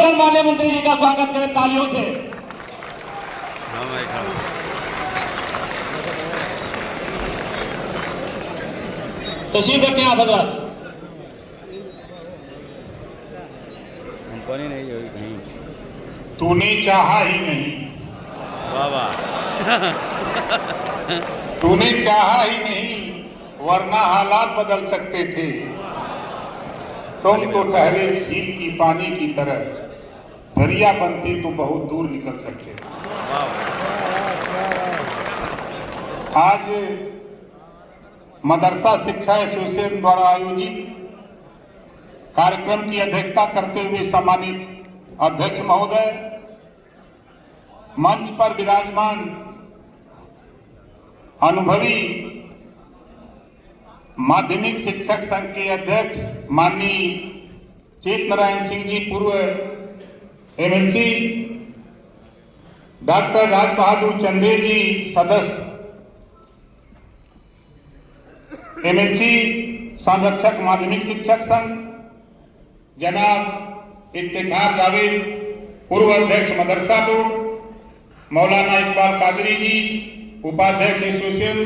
जोरदार माननीय मंत्री जी का स्वागत करें तालियों से। तशरीफ रखें आप हजरत। कंपनी नहीं होगी कहीं। तूने चाहा ही नहीं, बाबा तूने चाहा ही नहीं, वरना हालात बदल सकते थे। तुम तो ठहरे झील की पानी की तरह, दरिया बनती तो बहुत दूर निकल सकते थे। आज मदरसा शिक्षा एसोसिएशन द्वारा आयोजित कार्यक्रम की अध्यक्षता करते हुए सम्मानित अध्यक्ष महोदय, मंच पर विराजमान अनुभवी माध्यमिक शिक्षक संघ के अध्यक्ष माननीय चेतनारायण सिंह जी, पूर्व एमएलसी, डॉक्टर राज बहादुर चंदेल जी, सदस्य एमएलसी संरक्षक माध्यमिक शिक्षक संघ, जनाब इफ्तिखार जावेद, पूर्व अध्यक्ष मदरसा बोर्ड, मौलाना इकबाल कादरी जी, उपाध्यक्ष एसोसिएशन,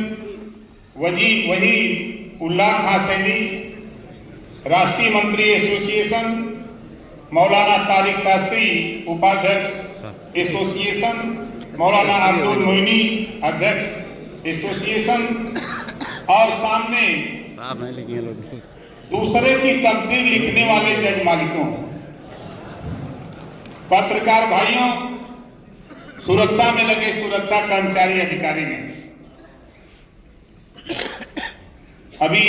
वही उल्लाह खां सैनी, राष्ट्रीय मंत्री एसोसिएशन, मौलाना तारिक शास्त्री, उपाध्यक्ष एसोसिएशन, मौलाना अब्दुल मोइनी, अध्यक्ष एसोसिएशन, और सामने दूसरे की तकदीर लिखने वाले जज मालिकों, पत्रकार भाइयों, सुरक्षा में लगे सुरक्षा कर्मचारी अधिकारी ने, अभी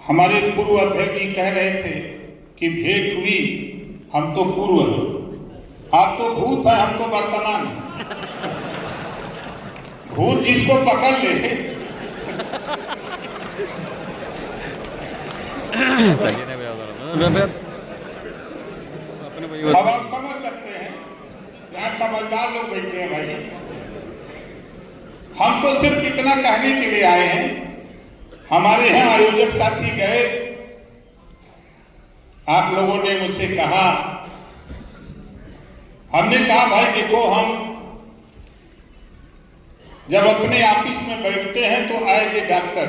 हमारे पूर्व अध्यक्ष जी कह रहे थे कि भेंट हुई, हम तो पूर्व हैं, आप तो भूत है, हम तो वर्तमान हैं। भूत जिसको पकड़ ले अब आप समझ सकते हैं, यहाँ समझदार लोग बैठे हैं भाई। हम तो सिर्फ इतना कहने के लिए आए हैं। हमारे यहाँ आयोजक साथी गए, आप लोगों ने मुझसे कहा, हमने कहा भाई देखो, हम जब अपने ऑफिस में बैठते हैं तो एज ए डॉक्टर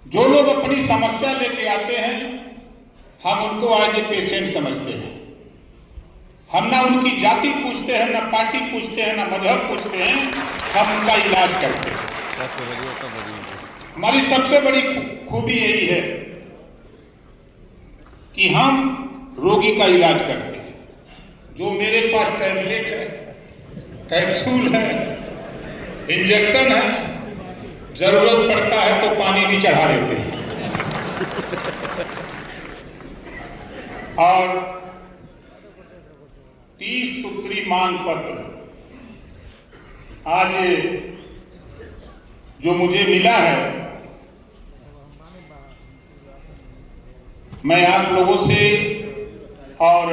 जो लोग अपनी समस्या लेके आते हैं, हम उनको एज ए पेशेंट समझते हैं। हम ना उनकी जाति पूछते हैं, ना पार्टी पूछते हैं, ना मजहब पूछते हैं, हम उनका इलाज करते हैं। हमारी सबसे बड़ी खूबी यही है कि हम रोगी का इलाज करते हैं। जो मेरे पास टैबलेट है, कैप्सूल है, इंजेक्शन है, जरूरत पड़ता है तो पानी भी चढ़ा देते हैं। और 30 सूत्री मांग पत्र आज जो मुझे मिला है, मैं आप लोगों से और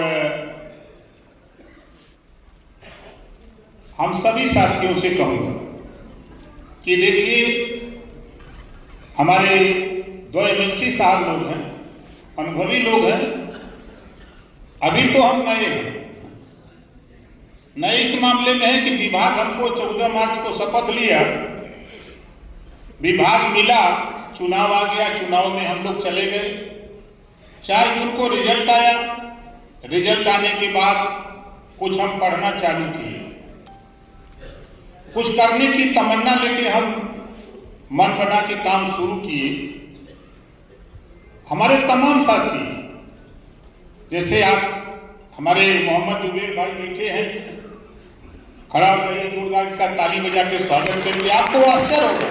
हम सभी साथियों से कहूंगा कि देखिए, हमारे 2 एमएलसी साहब लोग हैं, अनुभवी लोग हैं। अभी तो हम नए हैं, नए इस मामले में है कि विभाग हमको 14 मार्च को शपथ लिया, विभाग मिला, चुनाव आ गया, चुनाव में हम लोग चले गए। 4 जून को रिजल्ट आया। रिजल्ट आने के बाद कुछ हम पढ़ना चालू किए, कुछ करने की तमन्ना लेके हम मन बना के काम शुरू किए। हमारे तमाम साथी, जैसे आप हमारे मोहम्मद जुबेर भाई बैठे हैं, खड़ा होकर जोरदार का ताली बजा के स्वागत करेंगे। आपको आश्चर्य होगा,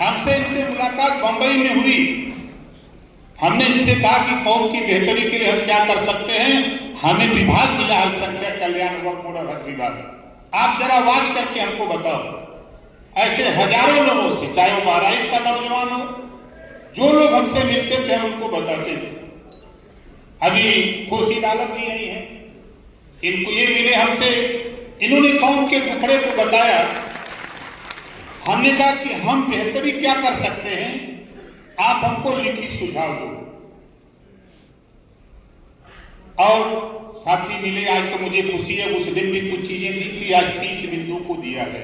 हमसे इनसे मुलाकात बंबई में हुई। हमने इनसे कहा कि कौम की बेहतरी के लिए हम क्या कर सकते हैं। हमें विभाग मिला, अल्पसंख्यक कल्याण वक्फ बोर्ड और हज विभाग। आप जरा आवाज करके हमको बताओ, ऐसे हजारों लोगों से, चाहे वो बहराइच का नौजवान हो, जो लोग हमसे मिलते थे हम उनको बताते थे। अभी खुर्शीद आलम भी यही है, इनको ये मिले हमसे, इन्होंने कौम के टुकड़े को बताया। हमने कहा कि हम बेहतरी क्या कर सकते हैं, आप हमको लिखित सुझाव दो। और साथी मिले। आज तो मुझे खुशी है, उस दिन भी कुछ चीजें दी थी, आज 30 बिंदु को दिया है।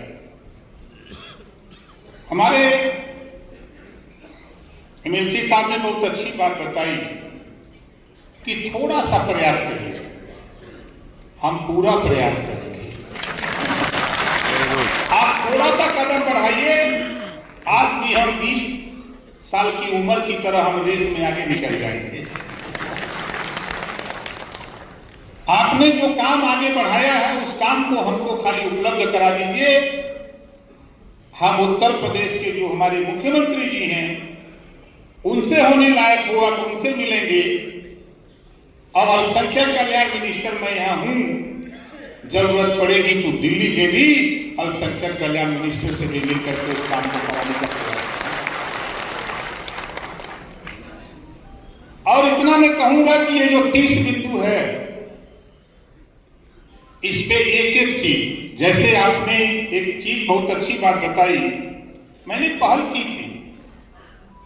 हमारे एमएलसी साहब ने बहुत अच्छी बात बताई कि थोड़ा सा प्रयास करिए, हम पूरा प्रयास करेंगे। आप थोड़ा सा कदम बढ़ाइए, आज भी हम 20 साल की उम्र की तरह हम रेस में आगे निकल जाएंगे। आपने जो काम आगे बढ़ाया है उस काम को हमको खाली उपलब्ध करा दीजिए। हम उत्तर प्रदेश के जो हमारे मुख्यमंत्री जी हैं उनसे होने लायक हुआ तो उनसे मिलेंगे, और अल्पसंख्यक कल्याण मिनिस्टर मैं यहां हूं, जरूरत पड़ेगी तो दिल्ली में भी अल्पसंख्यक कल्याण मिनिस्टर से भी मिलकर के उस काम को कराने का प्रयास। और इतना मैं कहूंगा कि ये जो 30 बिंदु है, इस पे एक एक चीज, जैसे आपने एक चीज बहुत अच्छी बात बताई, मैंने पहल की थी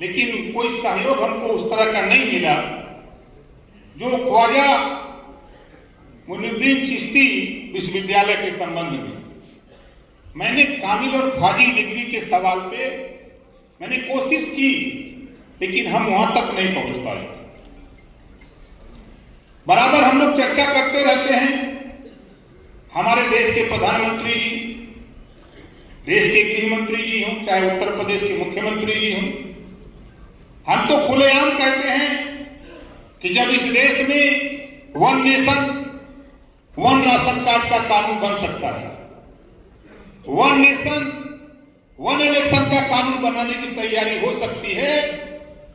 लेकिन कोई सहयोग हमको उस तरह का नहीं मिला। जो ख्वाजा मुइनुद्दीन चिश्ती विश्वविद्यालय के संबंध में मैंने कामिल और फाजिल डिग्री के सवाल पे मैंने कोशिश की, लेकिन हम वहां तक नहीं पहुंच पाए। बराबर हम लोग चर्चा करते रहते हैं, हमारे देश के प्रधानमंत्री जी, देश के गृह मंत्री जी हों, चाहे उत्तर प्रदेश के मुख्यमंत्री जी हों, हम तो खुलेआम कहते हैं कि जब इस देश में 1 नेशन 1 राशन कार्ड का कानून बन सकता है, 1 नेशन 1 इलेक्शन का कानून बनाने की तैयारी हो सकती है,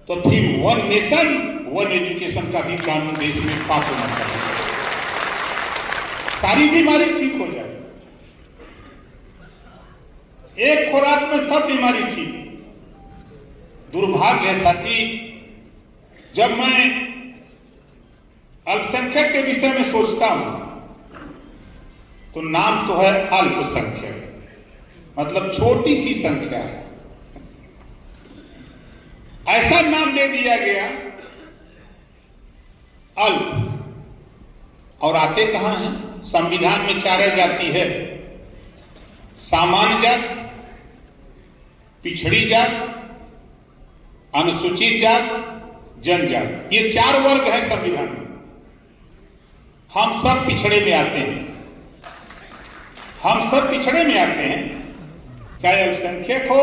तो फिर 1 नेशन 1 एजुकेशन का भी कानून देश में पास होना चाहिए। सारी बीमारी ठीक हो जाए, एक खुराक में सब बीमारी ठीक। दुर्भाग्य है साथी, जब मैं अल्पसंख्यक के विषय में सोचता हूं तो नाम तो है अल्पसंख्यक, मतलब छोटी सी संख्या है। ऐसा नाम दे दिया गया अल्प, और आते कहां हैं? संविधान में 4 जाति है, सामान्य जात, पिछड़ी जात, अनुसूचित जात, जनजात, ये 4 वर्ग है संविधान में। हम सब पिछड़े में आते हैं, हम सब पिछड़े में आते हैं, चाहे अल्पसंख्यक हो,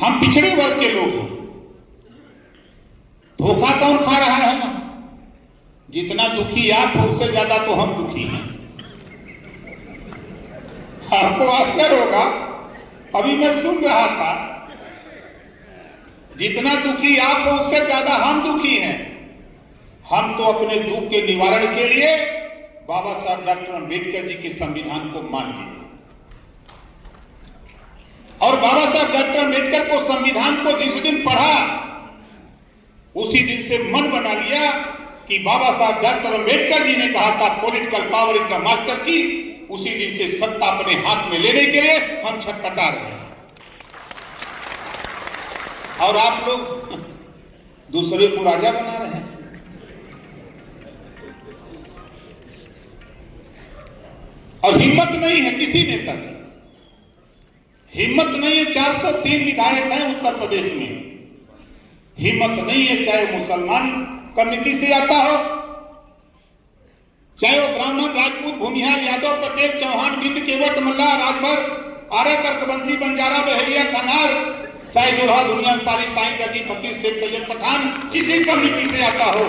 हम पिछड़े वर्ग के लोग हैं। धोखा कौन खा रहा है? जितना दुखी आप हो उससे ज्यादा तो हम दुखी हैं। आपको आश्चर्य होगा, अभी मैं सुन रहा था, जितना दुखी आप हो उससे ज्यादा हम दुखी हैं। हम तो अपने दुख के निवारण के लिए बाबा साहब डॉक्टर अम्बेडकर जी के संविधान को मान लिए, और बाबा साहब डॉक्टर अम्बेडकर को संविधान को जिस दिन पढ़ा उसी दिन से मन बना लिया कि बाबा साहब डॉक्टर अम्बेडकर जी ने कहा था political power is the master की, उसी दिन से सत्ता अपने हाथ में लेने के लिए हम छटपटा रहे हैं। और आप लोग दूसरे को राजा बना रहे हैं। और हिम्मत नहीं है किसी नेता की, हिम्मत नहीं है। 403 विधायक हैं उत्तर प्रदेश में, हिम्मत नहीं है, चाहे मुसलमान कम्युनिटी से आता हो, चाहे वो ब्राह्मण, राजपूत, भूमिहार, यादव, पटेल, चौहान, बिंद, केवट, मल्लाह, राजभर, आर्य, कर्कवंशी, बंजारा, बहेलिया, खंगार, चाहे जोड़ा, दुनिया, सारी, साईं, रजी, फकीर, शेख, सैयद, पठान, किसी कम्युनिटी से आता हो,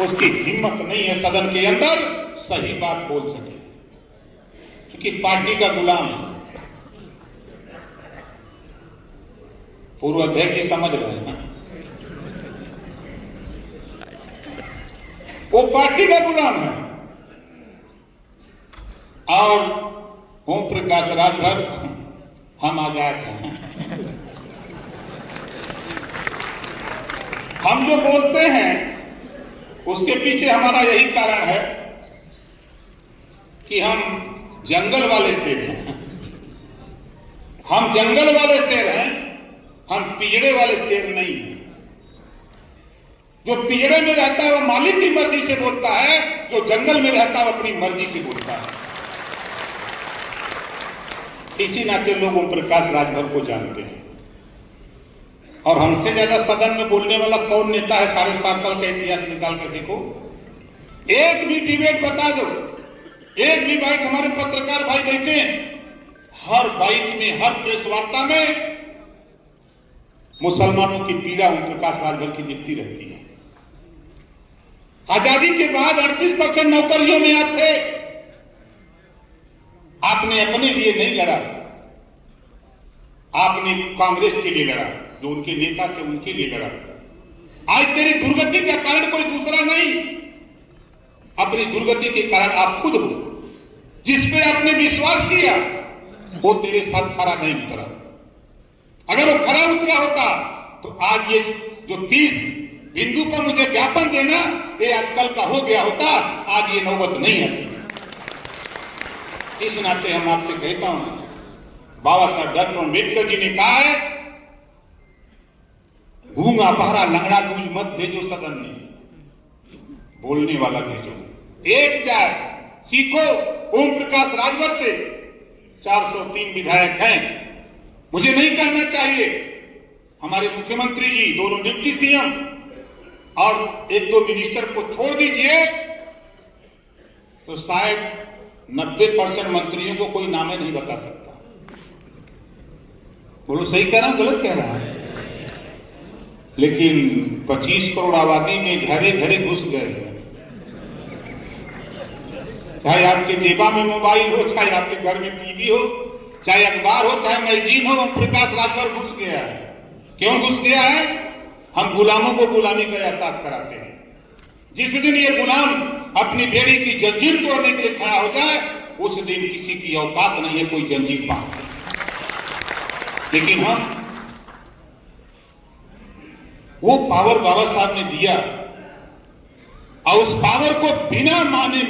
उसकी हिम्मत नहीं है सदन के अंदर सही बात बोल सके, क्योंकि पार्टी का गुलाम है। पूर्व अध्यक्ष जी समझ रहे हैं ना, वो पार्टी का गुलाम है। और ओम प्रकाश राजभर, हम आजाद हैं। हम जो बोलते हैं उसके पीछे हमारा यही कारण है कि हम जंगल वाले शेर हैं, हम जंगल वाले शेर हैं, हम पिंजरे वाले शेर नहीं हैं। जो पिंजरे में रहता है वो मालिक की मर्जी से बोलता है, जो जंगल में रहता है वो अपनी मर्जी से बोलता है। इसी नाते लोग ओम प्रकाश राजभर को जानते हैं। और हमसे ज्यादा सदन में बोलने वाला कौन नेता है? 7.5 साल का इतिहास निकाल के देखो, एक भी डिबेट बता दो, एक भी बाइट। हमारे पत्रकार भाई बैठे हैं, हर बाइट में, हर प्रेस वार्ता में मुसलमानों की पीड़ा ओम प्रकाश राजभर की दिखती रहती है। आजादी के बाद 38% नौकरियों में आप थे, आपने अपने लिए नहीं लड़ा, आपने कांग्रेस के लिए लड़ा, जो उनके नेता थे उनके लिए लड़ा। आज तेरी दुर्गति का कारण कोई दूसरा नहीं, अपनी दुर्गति के कारण आप खुद हो। जिस पे आपने विश्वास किया वो तेरे साथ खरा नहीं उतरा। अगर वो खरा उतरा होता तो आज ये जो 30 बिंदु का मुझे ज्ञापन देना, ये आजकल का हो गया होता, आज ये नौबत नहीं आती। इस नाते हम आपसे कहता हूं, बाबा साहब डॉक्टर अम्बेडकर जी ने कहा है, गूंगा बहरा लंगड़ा लूज मत भेजो सदन में, बोलने वाला भेजो। एक जाए सीखो ओम प्रकाश राजभर से। 403 विधायक हैं, मुझे नहीं कहना चाहिए, हमारे मुख्यमंत्री जी, दोनों डिप्टी सीएम और 1-2 मिनिस्टर को छोड़ दीजिए तो शायद 90% मंत्रियों को कोई नामे नहीं बता सकता। बोलो सही कह रहा हूं, गलत कह रहा हूं? लेकिन 25 करोड़ आबादी में घरे घरे घुस गए हैं। चाहे आपके जेबा में मोबाइल हो, चाहे आपके घर में टीवी हो, चाहे अखबार हो, चाहे मैगजीन हो, ओम प्रकाश राजभर घुस गया है। क्यों घुस गया है? हम गुलामों को गुलामी का एहसास कराते हैं। जिस दिन ये गुलाम अपनी बेड़ी की जंजीर तोड़ने के लिए खड़ा हो जाए, उस दिन किसी की औकात नहीं है कोई जंजीर बांधे। लेकिन हम वो पावर बाबा साहब ने दिया और उस पावर को बिना माने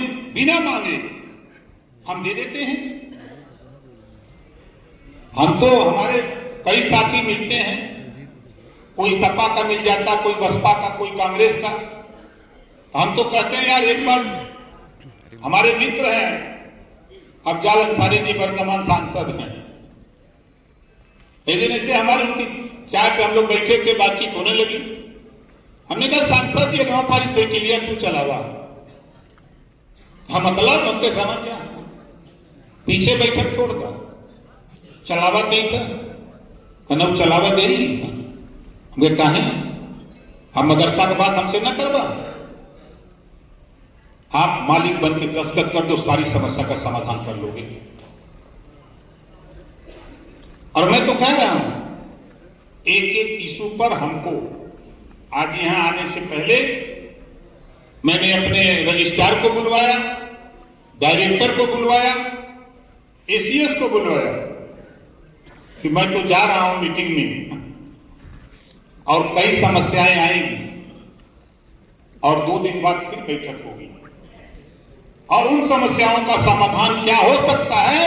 हम दे देते हैं। हम तो, हमारे कई साथी मिलते हैं, कोई सपा का मिल जाता, कोई बसपा का, कोई कांग्रेस का। हम तो कहते हैं यार, एक बार हमारे मित्र हैं अफजाल अंसारी जी, वर्तमान सांसद हैं। एक दिन ऐसे हमारे उनकी चाय पे हम लोग बैठे थे, बातचीत होने लगी। हमने कहा सांसद जी हमारी साइकिलिया तू चलावा। हम मतलब हमके समझ जा, पीछे बैठक छोड़ता, चलावा दे था, चलावा दे ही हमके कहे हम मदरसा के बात हमसे न करवा। आप मालिक बन के दस्तखत कर दो, सारी समस्या का समाधान कर लोगे। और मैं तो कह रहा हूं, एक एक इशू पर हमको, आज यहां आने से पहले मैंने अपने रजिस्ट्रार को बुलवाया, डायरेक्टर को बुलवाया, एसीएस को बुलवाया कि मैं तो जा रहा हूं मीटिंग में और कई समस्याएं आएंगी और 2 दिन बाद फिर बैठक होगी और उन समस्याओं का समाधान क्या हो सकता है।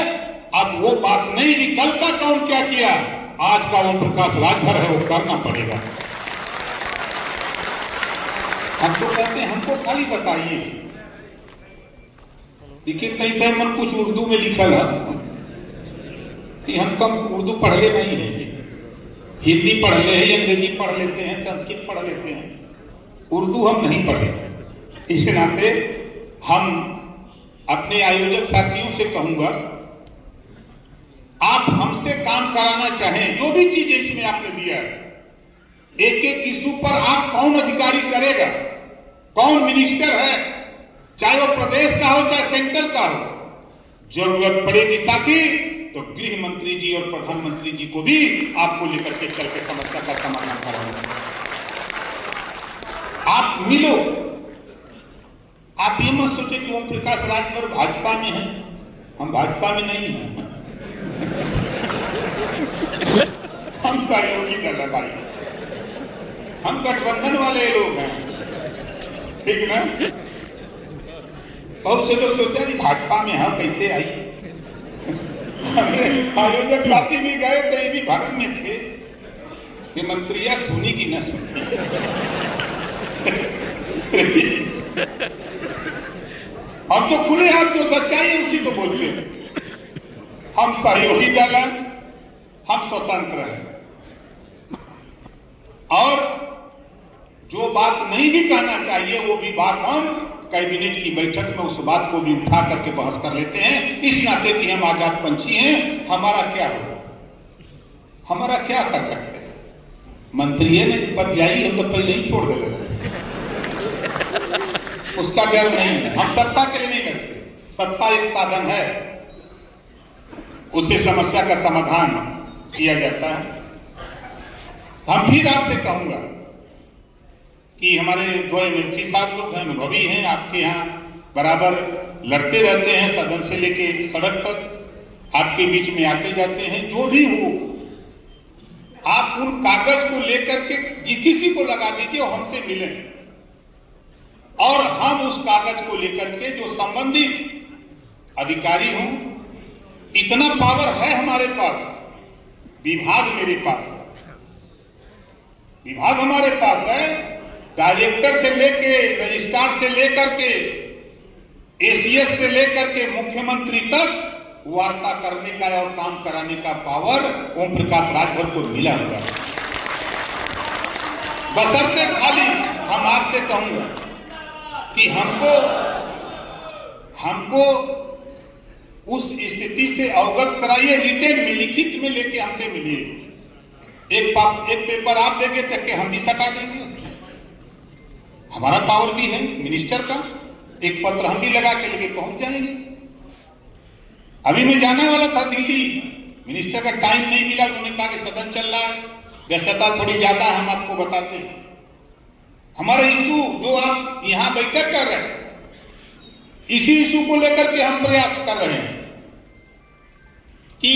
अब वो बात नहीं कि कल का कौन क्या किया, आज का ओम प्रकाश राजभर है, वो करना पड़ेगा। हम तो कहते हैं हमको खाली बताइए, देखिए कैसे मन कुछ उर्दू में लिखल है कि हम कम उर्दू पढ़ले नहीं है, हिंदी पढ़ ले, अंग्रेजी पढ़ लेते हैं, संस्कृत पढ़ लेते हैं, उर्दू हम नहीं पढ़े। इस नाते हम अपने आयोजक साथियों से कहूंगा, आप हमसे काम कराना चाहें, जो भी चीजें इसमें आपने दिया है, एक एक इशू पर आप कौन अधिकारी करेगा, कौन मिनिस्टर है, चाहे वो प्रदेश का हो चाहे सेंट्रल का हो, जरूरत पड़ेगी साथी तो गृह मंत्री जी और प्रधानमंत्री जी को भी आपको लेकर के चल के समस्या का समाधान कराना। आप मिलो, आप ये मत सोचे कि ओम प्रकाश राजभर भाजपा में है, हम भाजपा में नहीं हैं। हम सहयोगी दल है भाई, हम गठबंधन वाले लोग हैं, ठीक ना। बहुत से लोग सोचा कि भाजपा में है, कैसे आई। आयोजक साथी भी गए थे, ये भी भरम में थे कि मंत्रिया सुनी की न सुनी। हम तो खुले हाथ जो सच्चाई है उसी को बोलते हैं। हम सहयोगी दल हैं, हम स्वतंत्र हैं, और जो बात नहीं भी कहना चाहिए वो भी बात हम कैबिनेट की बैठक में उस बात को भी उठा करके बहस कर लेते हैं। इस नाते कि हम आजाद पंछी हैं, हमारा क्या होगा, हमारा क्या कर सकते हैं। मंत्री है ना पद जाइए, हम तो पहले ही छोड़ दे रहे, उसका डर नहीं है। हम सत्ता के लिए नहीं लड़ते, सत्ता एक साधन है, उससे समस्या का समाधान किया जाता है। हम फिर आपसे कहूंगा कि हमारे दो एमएलसी साहब लोग हैं, अनुभवी हैं, आपके यहाँ बराबर लड़ते रहते हैं, सदन से लेके सड़क तक आपके बीच में आते जाते हैं। जो भी हो, आप उन कागज को लेकर के किसी को लगा दीजिए और हमसे मिलें, और हम उस कागज को लेकर के जो संबंधित अधिकारी हों, इतना पावर है हमारे पास, विभाग मेरे पास है, विभाग हमारे पास है, डायरेक्टर से लेके रजिस्ट्रार से लेकर के एसीएस से लेकर के मुख्यमंत्री तक वार्ता करने का और काम कराने का पावर ओम प्रकाश राजभर को मिला हुआ है। बशर्ते खाली हम आपसे कहूंगा कि हमको उस स्थिति से अवगत कराइए, रिटेन में लिखित में लेके हमसे मिलिए। एक पेपर आप देंगे तक के हम भी सटा देंगे, हमारा पावर भी है मिनिस्टर का। एक पत्र हम भी लगा के लेके पहुंच जाएंगे। अभी मैं जाने वाला था दिल्ली, मिनिस्टर का टाइम नहीं मिला, उन्होंने कहा कि सदन चल रहा है, व्यस्तता थोड़ी ज्यादा है, हम आपको बताते हैं। हमारा इशू जो आप यहां बैठक कर रहे हैं, इसी इशू को लेकर के हम प्रयास कर रहे हैं कि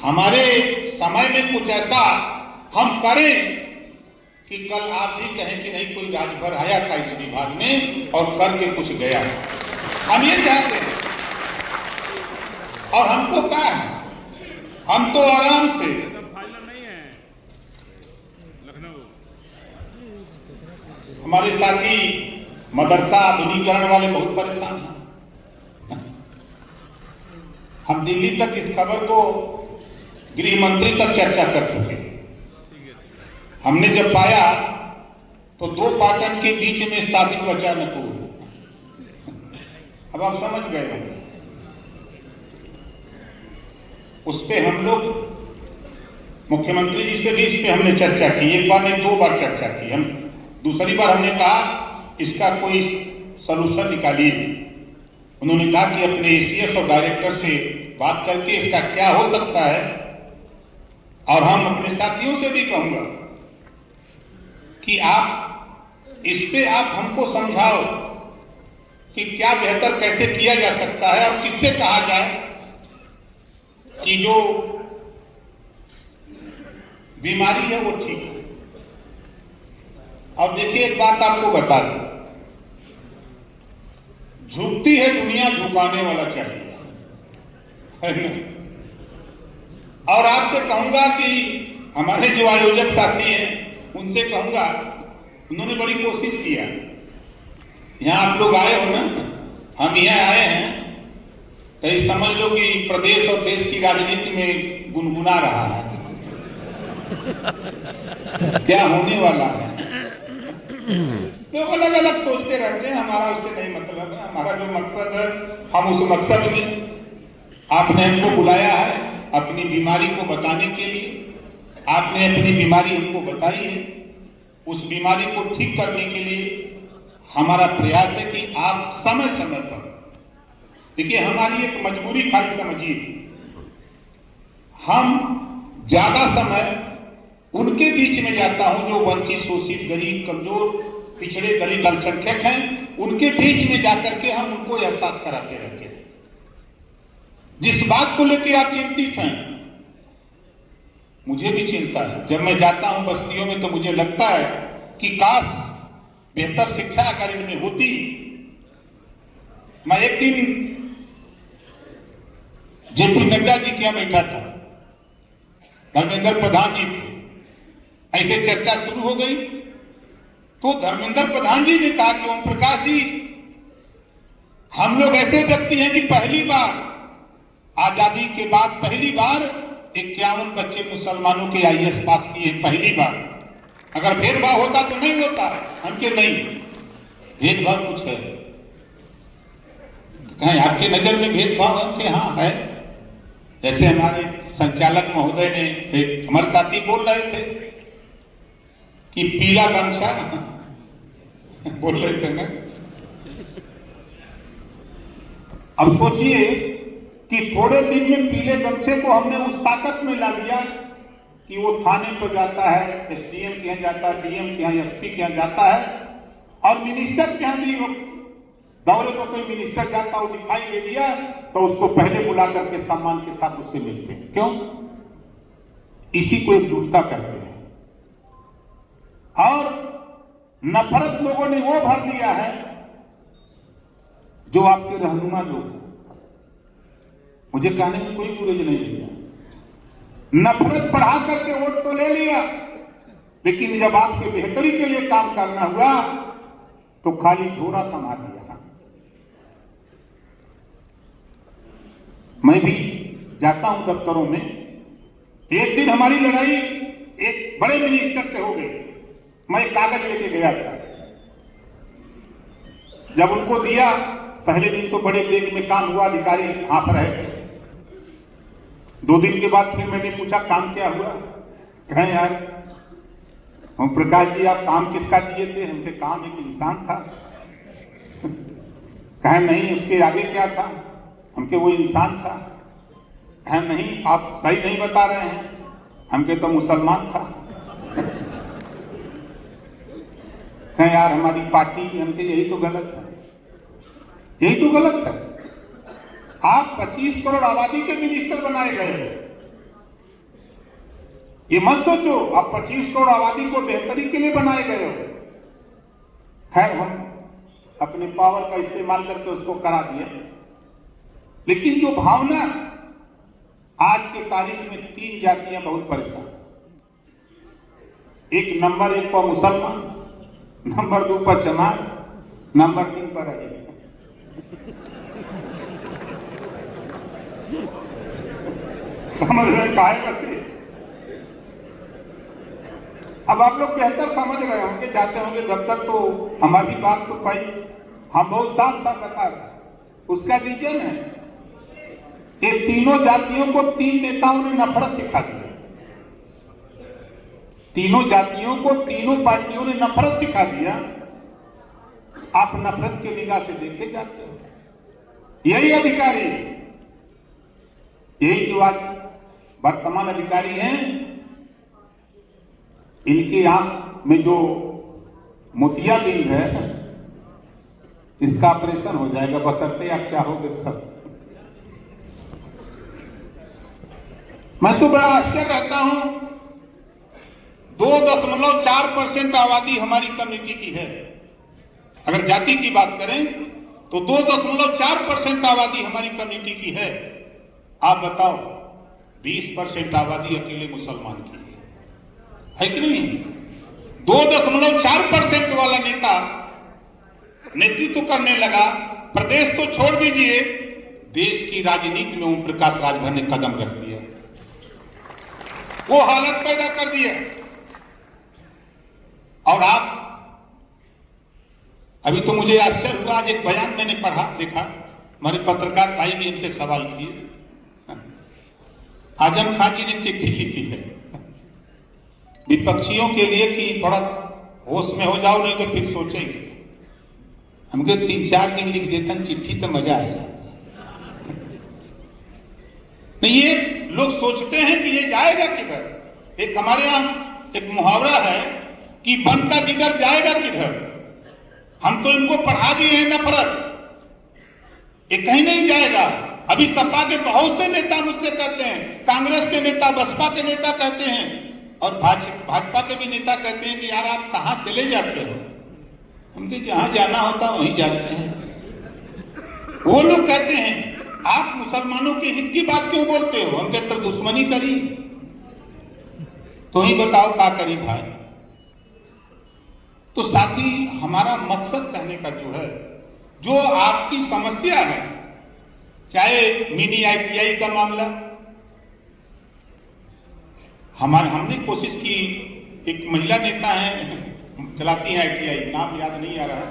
हमारे समय में कुछ ऐसा हम करें कि कल आप भी कहें कि नहीं कोई राजभर आया था इस विभाग में और करके कुछ गया। हम ये चाहते हैं, और हमको क्या है, हम तो आराम से हमारे साथी मदरसा आधुनिकीकरण वाले बहुत परेशान हैं। हम दिल्ली तक इस खबर को गृह मंत्री तक चर्चा कर चुके हैं। हमने जब पाया तो दो पाटन के बीच में साबित बचा न को, अब आप समझ गए होंगे। उस पे हम लोग मुख्यमंत्री जी से भी इस पे हमने चर्चा की, एक बार नहीं 2 बार चर्चा की। हम दूसरी बार हमने कहा इसका कोई सलूशन निकालिए। उन्होंने कहा कि अपने एसीएस और डायरेक्टर से बात करके इसका क्या हो सकता है, और हम अपने साथियों से भी कहूंगा कि आप इस पे आप हमको समझाओ कि क्या बेहतर कैसे किया जा सकता है और किससे कहा जाए कि जो बीमारी है वो ठीक हो। अब देखिए एक बात आपको बता दें, झुकती है दुनिया, झुकाने वाला चाहिए, है ना? और आपसे कहूंगा कि हमारे जो आयोजक साथी हैं उनसे कहूंगा, उन्होंने बड़ी कोशिश किया। यहाँ आप लोग आए हो ना, हम यहाँ आए हैं तो ये समझ लो कि प्रदेश और देश की राजनीति में गुनगुना रहा है क्या होने वाला है। लोग अलग अलग सोचते रहते हैं, हमारा उससे नहीं मतलब है। हमारा जो मकसद है, हम उस मकसद में आपने हमको बुलाया है अपनी बीमारी को बताने के लिए। आपने अपनी बीमारी हमको बताई है, उस बीमारी को ठीक करने के लिए हमारा प्रयास है कि आप समय समय पर देखिए, हमारी एक मजबूरी खाली समझिए, हम ज्यादा समय उनके बीच में जाता हूं जो वंचित, शोषित, गरीब, कमजोर, पिछड़े, दलित, अल्पसंख्यक हैं, उनके बीच में जाकर के हम उनको एहसास कराते रहते हैं। जिस बात को लेकर आप चिंतित हैं, मुझे भी चिंता है। जब मैं जाता हूं बस्तियों में तो मुझे लगता है कि काश बेहतर शिक्षा अगर इनमें होती। मैं एक दिन जेपी नड्डा जी के यहां बैठा था, धर्मेंद्र प्रधान जी थे, ऐसे चर्चा शुरू हो गई तो धर्मेंद्र प्रधान जी ने कहा कि ओम प्रकाश जी हम लोग ऐसे व्यक्ति हैं कि पहली बार आजादी के बाद पहली बार 51 बच्चे मुसलमानों के आईएएस पास किए, पहली बार। अगर भेदभाव होता तो नहीं होता, हमके नहीं भेदभाव कुछ है। कहीं आपके नजर में भेदभाव हमके हाँ है? जैसे हमारे संचालक महोदय ने, एक हमारे साथी बोल रहे थे कि पीला गमछा बोल रहे थे ना। अब सोचिए कि थोड़े दिन में पीले गमछे को हमने उस ताकत में ला दिया कि वो थाने पर जाता है, एसडीएम के यहाँ जाता है, डीएम के यहाँ, एसपी के यहाँ जाता है, और मिनिस्टर के यहाँ भी वो दौरे पर कोई मिनिस्टर जाता वो दिखाई दे दिया तो उसको पहले बुला करके सम्मान के साथ उससे मिलते हैं। क्यों? इसी को एकजुटता कहते हैं। और नफरत लोगों ने वो भर दिया है जो आपके रहनुमा लोग हैं। मुझे कहने में कोई गुरेज नहीं दिया, नफरत बढ़ा करके वोट तो ले लिया, लेकिन जब आपके बेहतरी के लिए काम करना हुआ तो खाली झोरा थमा दिया। मैं भी जाता हूं दफ्तरों में। एक दिन हमारी लड़ाई एक बड़े मिनिस्टर से हो गई। मैं एक कागज लेके गया था, जब उनको दिया पहले दिन तो बड़े बेग में काम हुआ, अधिकारी हाँफ रहे थे। 2 दिन के बाद फिर मैंने पूछा काम क्या हुआ? कहें यार हम प्रकाश जी आप काम किसका दिए थे? हमके काम एक इंसान था। कहें नहीं उसके आगे क्या था? हमके वो इंसान था। कहें नहीं आप सही नहीं बता रहे हैं, हमके तो मुसलमान था। कहें यार हमारी पार्टी, हमके यही तो गलत है, यही तो गलत है। आप 25 करोड़ आबादी के मिनिस्टर बनाए गए हो। ये मत सोचो आप 25 करोड़ आबादी को बेहतरी के लिए बनाए गए हो। खैर हम अपने पावर का इस्तेमाल करके उसको करा दिया, लेकिन जो भावना आज के तारीख में 3 जातियां बहुत परेशान। एक नंबर 1 पर मुसलमान, नंबर 2 पर चमार, नंबर 3 पर है। समझ रहे काहे बच्चे? अब आप लोग बेहतर समझ रहे होंगे, जाते होंगे दफ्तर तो हमारी बात तो भाई हम बहुत साफ साफ बता रहे हैं। उसका रीजन है ये तीनों जातियों को 3 नेताओं ने नफरत सिखा दी। तीनों जातियों को तीनों पार्टियों ने नफरत सिखा दिया। आप नफरत के निगाह से देखे जाते हो। यही अधिकारी, यही जो आज वर्तमान अधिकारी हैं, इनकी आंख में जो मोतियाबिंद है इसका ऑपरेशन हो जाएगा, बशर्ते आप चाहोगे तब। मैं तो बड़ा आश्चर्य रहता हूं, 2.4% आबादी हमारी कम्युनिटी की है। अगर जाति की बात करें तो 2.4% आबादी हमारी कम्युनिटी की है। आप बताओ 20% आबादी अकेले मुसलमान की है कि नहीं? 2.4% वाला नेता नेतृत्व करने लगा। प्रदेश तो छोड़ दीजिए, देश की राजनीति में ओम प्रकाश राजभर ने कदम रख दिया, वो हालत पैदा कर दिया। और आप अभी तो मुझे आश्चर्य हुआ, आज एक बयान मैंने पढ़ा देखा, हमारे पत्रकार भाई ने इनसे सवाल किए। आजम खान जी ने चिट्ठी लिखी है विपक्षियों के लिए कि थोड़ा होश में हो जाओ, नहीं तो फिर सोचेंगे। हमके 3-4 दिन लिख देते हैं चिट्ठी तो मजा आ जाता। नहीं, ये लोग सोचते हैं कि ये जाएगा किधर। एक हमारे यहाँ एक मुहावरा है कि बन का किधर जाएगा किधर। हम तो इनको पढ़ा दिए हैं नफरत, ये कहीं नहीं जाएगा। अभी सपा के बहुत से नेता मुझसे कहते हैं, कांग्रेस के नेता, बसपा के नेता कहते हैं, और भाजपा के भी नेता कहते हैं कि यार आप कहां चले जाते हो। हमके जहां जाना होता वहीं जाते हैं। वो लोग कहते हैं आप मुसलमानों के हित की बात क्यों बोलते हो? हम कहते दुश्मनी करी तो ही बताओ क्या करी भाई। तो साथी, हमारा मकसद कहने का जो है जो आपकी समस्या है, चाहे मिनी ITI का मामला, हमने कोशिश की, एक महिला नेता है चलाती हैं ITI, नाम याद नहीं आ रहा,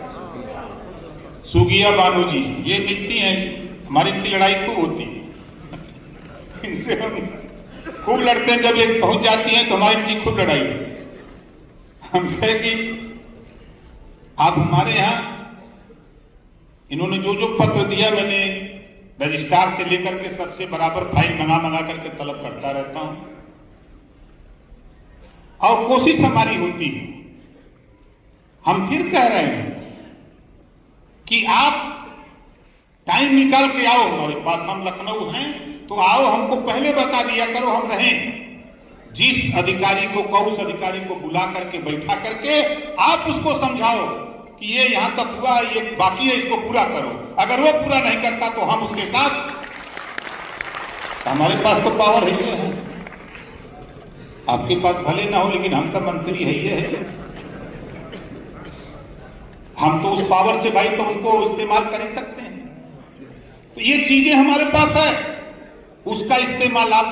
सुगिया बानू जी, ये मिलती हैं, हमारी इनकी लड़ाई खूब होती है इनसे हम खूब लड़ते हैं, जब एक पहुंच जाती हैं तो हमारी इनकी खूब लड़ाई होती है। हम कहे कि आप हमारे यहाँ, इन्होंने जो जो पत्र दिया, मैंने रजिस्ट्रार से लेकर के सबसे बराबर फाइल मंगा करके तलब करता रहता हूं, और कोशिश हमारी होती है। हम फिर कह रहे हैं कि आप टाइम निकाल के आओ हमारे पास, हम लखनऊ हैं तो आओ, हमको पहले बता दिया करो, हम रहें। जिस अधिकारी को कहो उस अधिकारी को बुला करके बैठा करके आप उसको समझाओ कि ये यहां तक हुआ, ये बाकी है, इसको पूरा करो। अगर वो पूरा नहीं करता तो हम उसके साथ, हमारे पास तो पावर है, आपके पास भले ना हो लेकिन हम तो मंत्री है, हम तो उस पावर से भाई तो उनको इस्तेमाल कर ही सकते हैं। तो ये चीजें हमारे पास है, उसका इस्तेमाल आप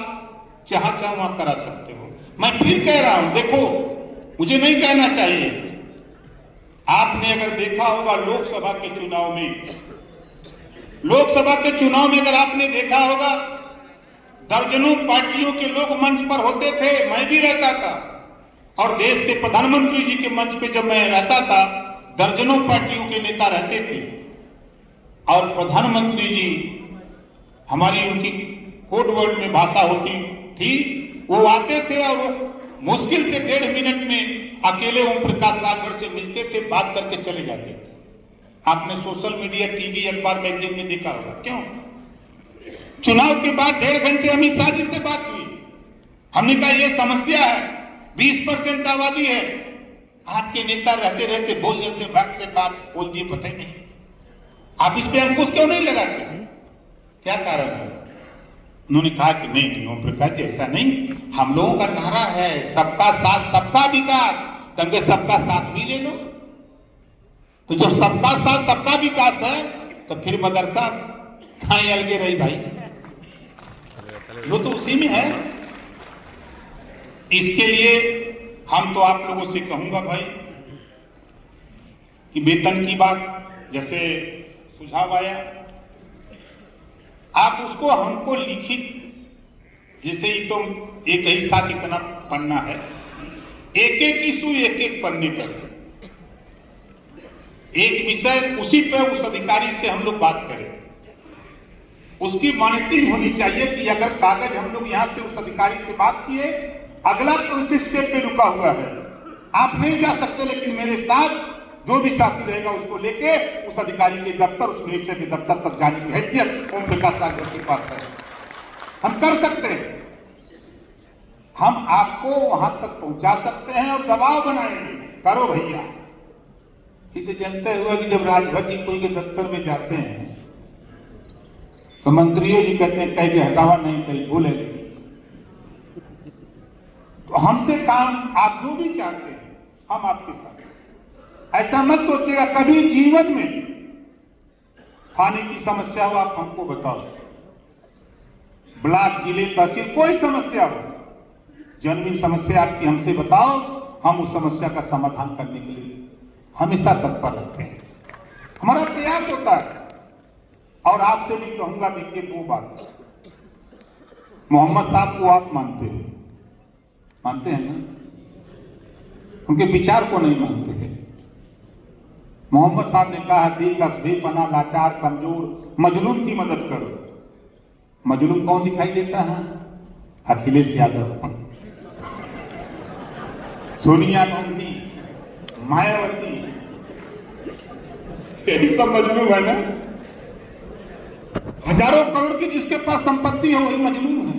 चाह वहां करा सकते हो। मैं फिर कह रहा हूं, देखो मुझे नहीं कहना चाहिए, आपने अगर देखा होगा लोकसभा के चुनाव में अगर आपने देखा होगा, दर्जनों पार्टियों के लोग मंच पर होते थे, मैं भी रहता था, और देश के प्रधानमंत्री जी के मंच पे जब मैं रहता था, दर्जनों पार्टियों के नेता रहते थे, और प्रधानमंत्री जी, हमारी उनकी कोड वर्ड में भाषा होती थी, वो आते थे और वो मुश्किल से 1.5 मिनट में अकेले ओम प्रकाश राजभर से मिलते थे, बात करके चले जाते थे। आपने सोशल मीडिया, टीवी, अखबार, मैगजीन में देखा होगा। क्यों? चुनाव के बाद 1.5 घंटे अमित शाह जी से बात हुई, हमने कहा ये समस्या है, 20% आबादी है, आपके नेता रहते रहते बोल जाते, भाग से काम बोल दिए, पता ही नहीं, आप इस पे अंकुश क्यों नहीं लगाते? क्या कारण है? उन्होंने कहा कि नहीं ओम प्रकाश जी ऐसा नहीं, हम लोगों का नारा है सबका साथ सबका विकास, तब सबका साथ भी ले लो। तो जब सबका साथ सबका विकास है तो फिर मदरसा कहां अलगे रही भाई, वो तो उसी में है। इसके लिए हम तो आप लोगों से कहूंगा भाई कि वेतन की बात जैसे सुझाव आया, आप उसको हमको लिखित, जैसे ही तो एक ही साथ इतना पन्ना है, एक एक इशू एक एक पन्ने पर, एक विषय, उसी पे उस अधिकारी से हम लोग बात करें। उसकी मॉनिटरिंग होनी चाहिए कि अगर कागज हम लोग यहां से उस अधिकारी से बात किए, अगला कौन से स्टेप पे रुका हुआ है, आप नहीं जा सकते, लेकिन मेरे साथ जो भी साथी रहेगा उसको लेके उस अधिकारी के दफ्तर, उस मिनिस्टर के दफ्तर तक जाने की हैसियत ओम प्रकाश राजभर के पास है। हम कर सकते हैं, हम आपको वहां तक पहुंचा सकते हैं और दबाव बनाएंगे, करो भैया। तो जानते हुआ कि जब राजभर जी कोई के दफ्तर में जाते हैं तो मंत्रियों जी कहते हैं कह के हटावा नहीं कहीं बोले, तो हमसे काम आप जो भी चाहते हैं हम आपके साथ। ऐसा मत सोचिएगा कभी जीवन में थाने की समस्या हो आप हमको बताओ, ब्लॉक, जिले, तहसील, कोई समस्या हो, जन्मी समस्या आपकी हमसे बताओ, हम उस समस्या का समाधान करने के लिए हमेशा तत्पर रहते हैं। हमारा प्रयास होता है। और आपसे भी कहूंगा, देखिए 2 बात, मोहम्मद साहब को आप मानते हैं ना, उनके विचार को नहीं मानते हैं। मोहम्मद साहब ने कहा बेकस, बेपना, लाचार, कमजोर, मजलूम की मदद करो। मजलूम कौन दिखाई देता है? अखिलेश यादव, सोनिया गांधी, मायावती, यही सब मजलूम है ना। हजारों करोड़ की जिसके पास संपत्ति है वही मजलूम है।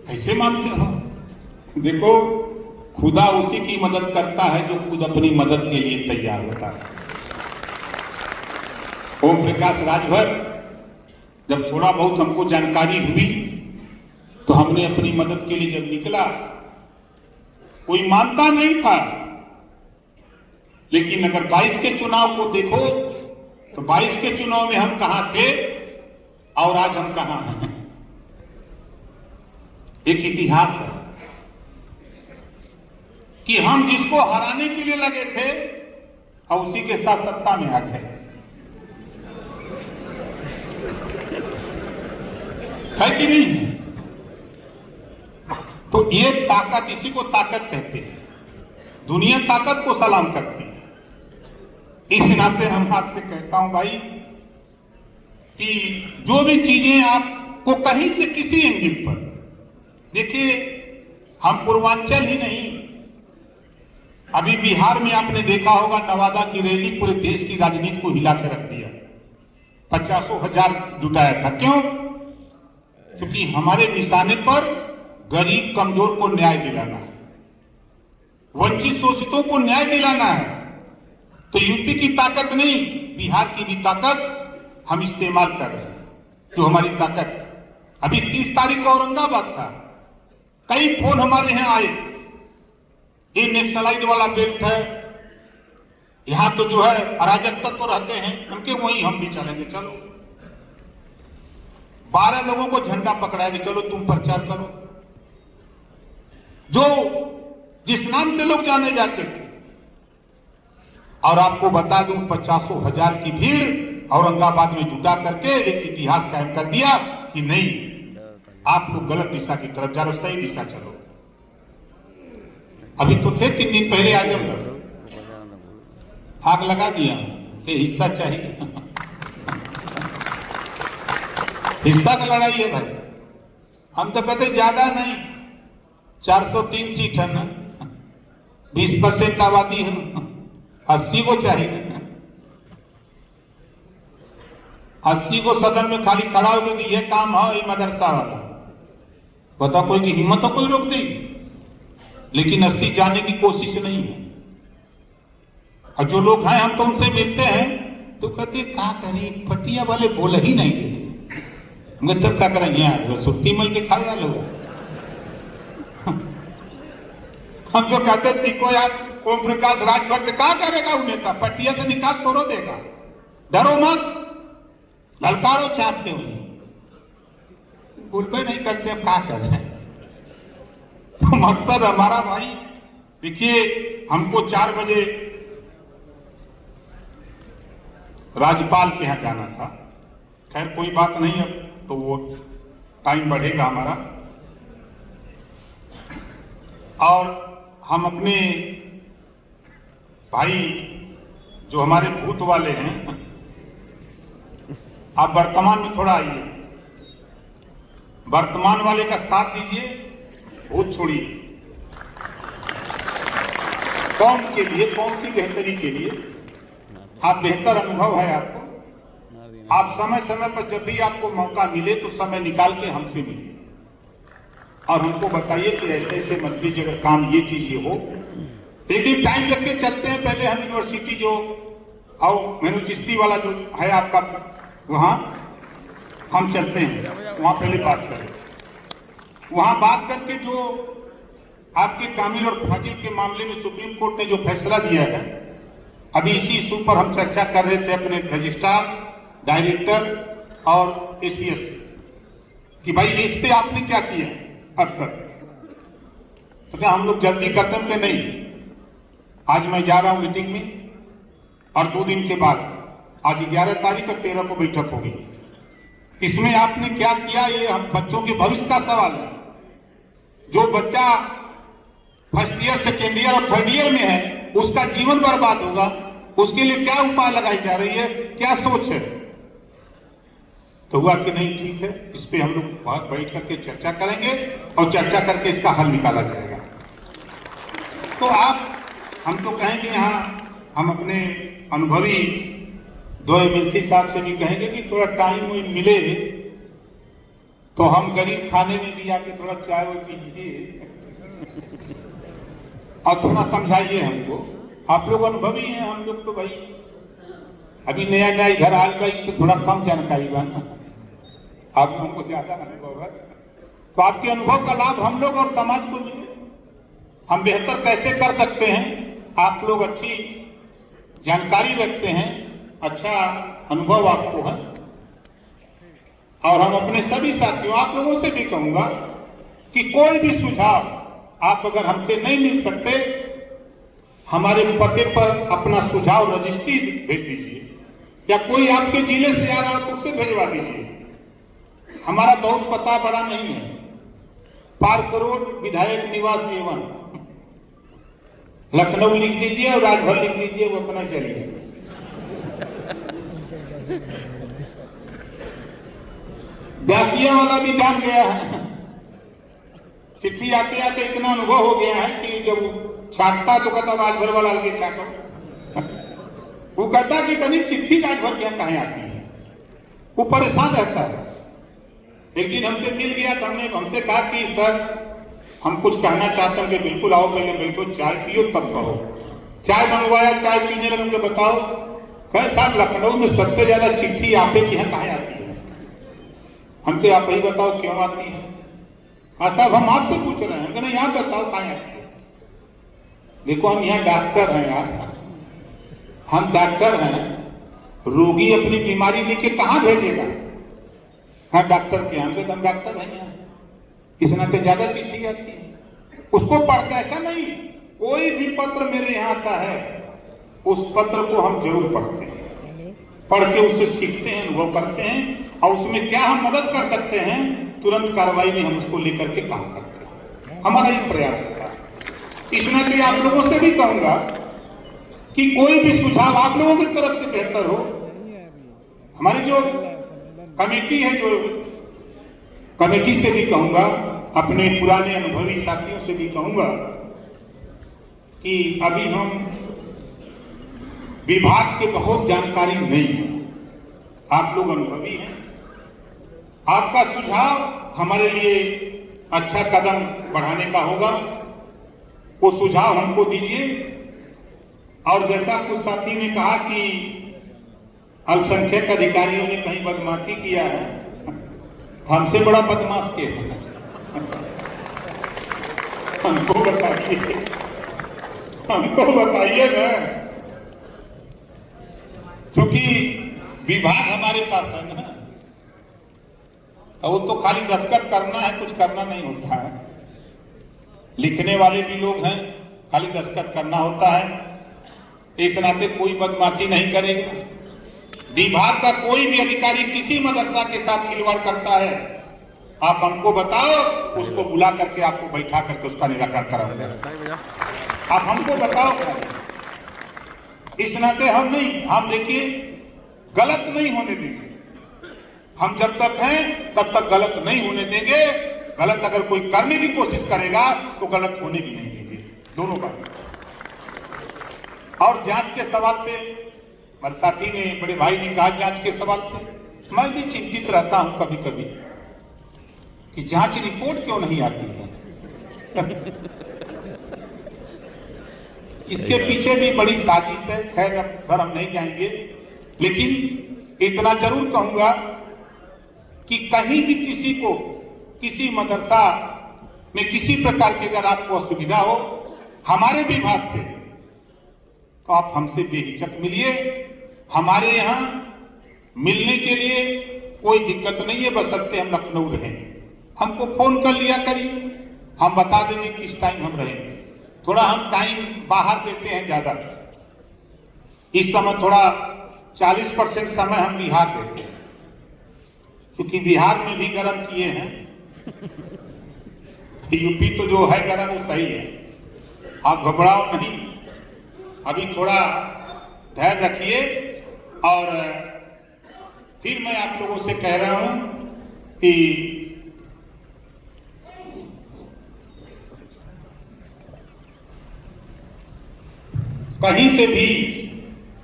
कैसे मानते हो? देखो, खुदा उसी की मदद करता है जो खुद अपनी मदद के लिए तैयार होता है। ओम प्रकाश राजभर, जब थोड़ा बहुत हमको जानकारी हुई तो हमने अपनी मदद के लिए जब निकला, कोई मानता नहीं था, लेकिन अगर 22 के चुनाव को देखो तो 22 के चुनाव में हम कहां थे और आज हम कहां हैं। एक इतिहास है कि हम जिसको हराने के लिए लगे थे और उसी के साथ सत्ता में आ गए है कि नहीं है। तो ये ताकत, इसी को ताकत कहते हैं। दुनिया ताकत को सलाम करती है। इस नाते हम आपसे कहता हूं भाई कि जो भी चीजें आपको कहीं से किसी एंगल पर, देखिए हम पूर्वांचल ही नहीं, अभी बिहार में आपने देखा होगा नवादा की रैली पूरे देश की राजनीति को हिला के रख दिया। 50,000 जुटाया था। क्यों? क्योंकि हमारे निशाने पर गरीब कमजोर को न्याय दिलाना है, वंचित शोषितों को न्याय दिलाना है। तो यूपी की ताकत नहीं, बिहार की भी ताकत हम इस्तेमाल कर रहे हैं। जो हमारी ताकत, अभी 30 तारीख को औरंगाबाद था, कई फोन हमारे यहां आए, ये नेक्सलाइट वाला बेल्ट है, यहां तो जो है अराजक तत्व तो रहते हैं, उनके वहीं हम भी चलेंगे। चलो 12 लोगों को झंडा पकड़ाया कि चलो तुम प्रचार करो। जो जिस नाम से लोग जाने जाते थे, और आपको बता दूं 50,000 की भीड़ औरंगाबाद में जुटा करके एक इतिहास कायम कर दिया कि नहीं, आप लोग गलत दिशा की तरफ जा रहे हो, सही दिशा चलो। अभी तो थे 3 दिन पहले आजमगढ़, आग लगा दिया, ये हिस्सा चाहिए हिस्सा का लड़ाई है भाई। हम तो कहते ज्यादा नहीं, 403 सीट है ना, 20% आबादी है, 80 को चाहिए। 80 को सदन में खाली खड़ा हो गया कि ये काम है, ये मदरसा वाला, बता कोई की हिम्मत हो कोई रोक दी। लेकिन 80 जाने की कोशिश नहीं है। और जो लोग हैं, हम तो उनसे मिलते हैं तो कहते क्या करें, पटिया वाले बोल ही नहीं देते। हम तब क्या करेंगे यार, सुर्ती मल के खा जा लोग। हम जो कहते सीखो यार, ओम प्रकाश राजभर से क्या करेगा वो नेता, पटिया से निकाल तोड़ो देगा, डरो मत, ललकारो चापते हुए, बुलबे नहीं करते, अब क्या करें। तो मकसद हमारा भाई, देखिए हमको 4 बजे राज्यपाल के यहां जाना था। खैर कोई बात नहीं, अब तो वो टाइम बढ़ेगा हमारा। और हम अपने भाई जो हमारे भूत वाले हैं, आप वर्तमान में थोड़ा आइए, वर्तमान वाले का साथ दीजिए, भूत छोड़िए, कौम के लिए, कौम की बेहतरी के लिए। आप बेहतर अनुभव है आपको, आप समय समय पर जब भी आपको मौका मिले तो समय निकाल के हमसे मिलिए और हमको बताइए कि ऐसे ऐसे मंत्री जी अगर काम ये चीज ये हो, एक दिन टाइम रख के चलते हैं। पहले हम यूनिवर्सिटी जो और मेनू चिश्ती वाला जो है आपका, वहाँ हम चलते हैं, वहाँ पहले बात करें। वहाँ बात करके जो आपके कामिल और फाजिल के मामले में सुप्रीम कोर्ट ने जो फैसला दिया है, अभी इसी इशू पर हम चर्चा कर रहे थे अपने रजिस्ट्रार, डायरेक्टर और एसीएस से कि भाई इस पे आपने क्या किया अब तक। तो क्या हम लोग जल्दी करते हैं कि नहीं। आज मैं जा रहा हूं मीटिंग में और 2 दिन के बाद, आज 11 तारीख और 13 को बैठक होगी। इसमें आपने क्या किया, ये हम बच्चों के भविष्य का सवाल है। जो बच्चा फर्स्ट ईयर, सेकेंड ईयर और थर्ड ईयर में है, उसका जीवन बर्बाद होगा, उसके लिए क्या उपाय लगाई जा रही है, क्या सोच है। तो हुआ कि नहीं, ठीक है, इस पे हम लोग बैठ करके चर्चा करेंगे और चर्चा करके इसका हल निकाला जाएगा। तो आप, हम तो कहेंगे यहाँ हम अपने अनुभवी 2 एमएलसी साहब से भी कहेंगे कि थोड़ा टाइम मिले तो हम गरीब खाने में भी आके थोड़ा चाय वो पीजिए और थोड़ा समझाइए हमको। आप लोग अनुभवी हैं, हम लोग तो भाई अभी नया नया इधर आल भाई, तो थोड़ा कम जानकारी बना, आप हमको ज्यादा अनुभव है। तो आपके अनुभव का लाभ हम लोग और समाज को मिले। हम बेहतर कैसे कर सकते हैं, आप लोग अच्छी जानकारी रखते हैं, अच्छा अनुभव आपको है। और हम अपने सभी साथियों, आप लोगों से भी कहूंगा कि कोई भी सुझाव आप अगर हमसे नहीं मिल सकते, हमारे पते पर अपना सुझाव रजिस्ट्री भेज दीजिए, या कोई आपके जिले से आ रहा हो तो उससे भेजवा दीजिए। हमारा बहुत पता बड़ा नहीं है, पार्क रोड, विधायक निवास A1, लखनऊ लिख दीजिए और राजभर लिख दीजिए, वो अपना चलिए। डाकिया वाला भी जान गया है, चिट्ठी आते आते इतना अनुभव हो गया है कि जब छाटता तो कहता राजभर वाला के छाटो। वो कहता कि कहीं चिट्ठी राजभर के यहाँ कहीं आती है, वो परेशान रहता है। एक दिन हमसे मिल गया तो हमसे कहा कि सर हम कुछ कहना चाहते हैं कि बिल्कुल आओ, पहले बैठो, चाय पियो तब कहो। चाय मंगवाया, चाय पीने लगे, उनको बताओ, कहे साहब लखनऊ में सबसे ज्यादा चिट्ठी आपे के यहाँ कहाँ आती है। हमके आप ही बताओ क्यों आती है। हाँ साहब हम आपसे पूछ रहे हैं। हम कहना यहाँ बताओ कहाँ आती है। देखो हम यहाँ डॉक्टर हैं यार, हम डॉक्टर हैं, रोगी अपनी बीमारी लेके कहाँ भेजेगा। हाँ डॉक्टर के हम हम डॉक्टर हैं यहाँ, इस नाते ज्यादा चिट्ठी आती है। उसको पढ़ते ऐसा नहीं, कोई भी पत्र मेरे यहाँ आता है उस पत्र को हम जरूर पढ़ते हैं, पढ़ के उससे सीखते हैं, अनुभव करते हैं, और उसमें क्या हम मदद कर सकते हैं तुरंत कार्रवाई में हम उसको लेकर के काम करते हैं। हमारा ये प्रयास होता है। इस नाते आप लोगों से भी कहूंगा कि कोई भी सुझाव आप लोगों की तरफ से बेहतर हो। हमारी जो कमेटी है, जो कमेटी से भी कहूंगा, अपने पुराने अनुभवी साथियों से भी कहूंगा कि अभी हम विभाग के बहुत जानकारी नहीं है, आप लोग अनुभवी हैं, आपका सुझाव हमारे लिए अच्छा कदम बढ़ाने का होगा, वो सुझाव हमको दीजिए। और जैसा कुछ साथी ने कहा कि अल्पसंख्यक अधिकारियों ने कहीं बदमाशी किया है, हमसे बड़ा बदमाश के हमको बताइए, हमको बताइए ना, क्योंकि विभाग हमारे पास है ना, तो वो तो खाली दस्तखत करना है, कुछ करना नहीं होता है। लिखने वाले भी लोग हैं, खाली दस्तखत करना होता है। इस नाते कोई बदमाशी नहीं करेगा। विभाग का कोई भी अधिकारी किसी मदरसा के साथ खिलवाड़ करता है, आप हमको बताओ, उसको बुला करके आपको बैठा करके उसका निराकरण कराऊंगा। आप हमको बताओ। इस नाते हम नहीं, हम देखिए गलत नहीं होने देंगे। हम जब तक हैं तब तक गलत नहीं होने देंगे। गलत अगर कोई करने की कोशिश करेगा तो गलत होने भी नहीं देंगे, दोनों बात। और जांच के सवाल पे मेरे साथी ने, बड़े भाई ने कहा जांच के सवाल पे, मैं भी चिंतित रहता हूं कभी कभी कि जांच रिपोर्ट क्यों नहीं आती है। इसके पीछे भी बड़ी साजिश है, खैर अब हम नहीं जाएंगे, लेकिन इतना जरूर कहूंगा कि कहीं भी किसी को, किसी मदरसा में किसी प्रकार की अगर आपको असुविधा हो हमारे विभाग से, तो आप हमसे बेहिचक मिलिए। हमारे यहाँ मिलने के लिए कोई दिक्कत नहीं है, बशर्ते हम लखनऊ रहें। हमको फोन कर लिया करिए, हम बता देंगे किस टाइम हम रहेंगे। थोड़ा हम टाइम बाहर देते हैं ज्यादा, इस समय थोड़ा 40% समय हम बिहार देते हैं, क्योंकि बिहार में भी गर्म किए हैं। यूपी तो जो है गर्म वो सही है, आप घबराओ नहीं, अभी थोड़ा धैर्य रखिए। और फिर मैं आप लोगों से कह रहा हूं कि कहीं से भी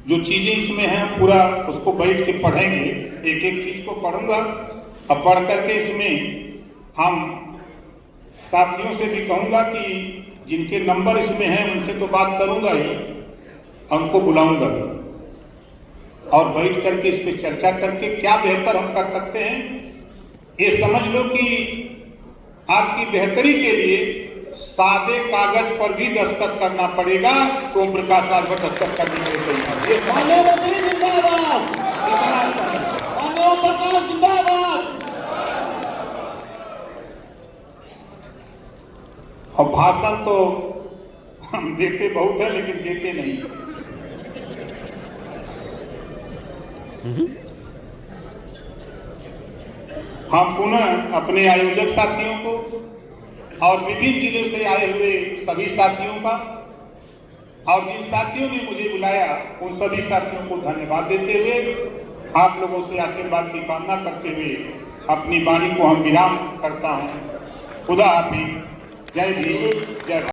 जो चीजें इसमें हैं हम पूरा उसको बैठ के पढ़ेंगे, एक एक चीज को पढ़ूंगा। अब पढ़ करके इसमें हम साथियों से भी कहूंगा कि जिनके नंबर इसमें हैं उनसे तो बात करूंगा ही, उनको बुलाऊंगा भी, और बैठ करके इस पे चर्चा करके क्या बेहतर हम कर सकते हैं। ये समझ लो कि आपकी बेहतरी के लिए सादे कागज पर भी दस्तखत करना पड़ेगा तो ओम प्रकाश राजभर दस्तखत करने के लिए तैयार है। माननीय मंत्री जिंदाबाद, माननीय ओम प्रकाश जिंदाबाद। और भाषण तो हम देते बहुत है लेकिन देते नहीं। हम पुनः अपने आयोजक साथियों को और विभिन्न जिलों से आए हुए सभी साथियों का और जिन साथियों ने मुझे बुलाया उन सभी साथियों को धन्यवाद देते हुए आप लोगों से आशीर्वाद की कामना करते हुए अपनी वाणी को हम विराम करता हूं। खुदा हाफिज। जय भीम, जय भारत।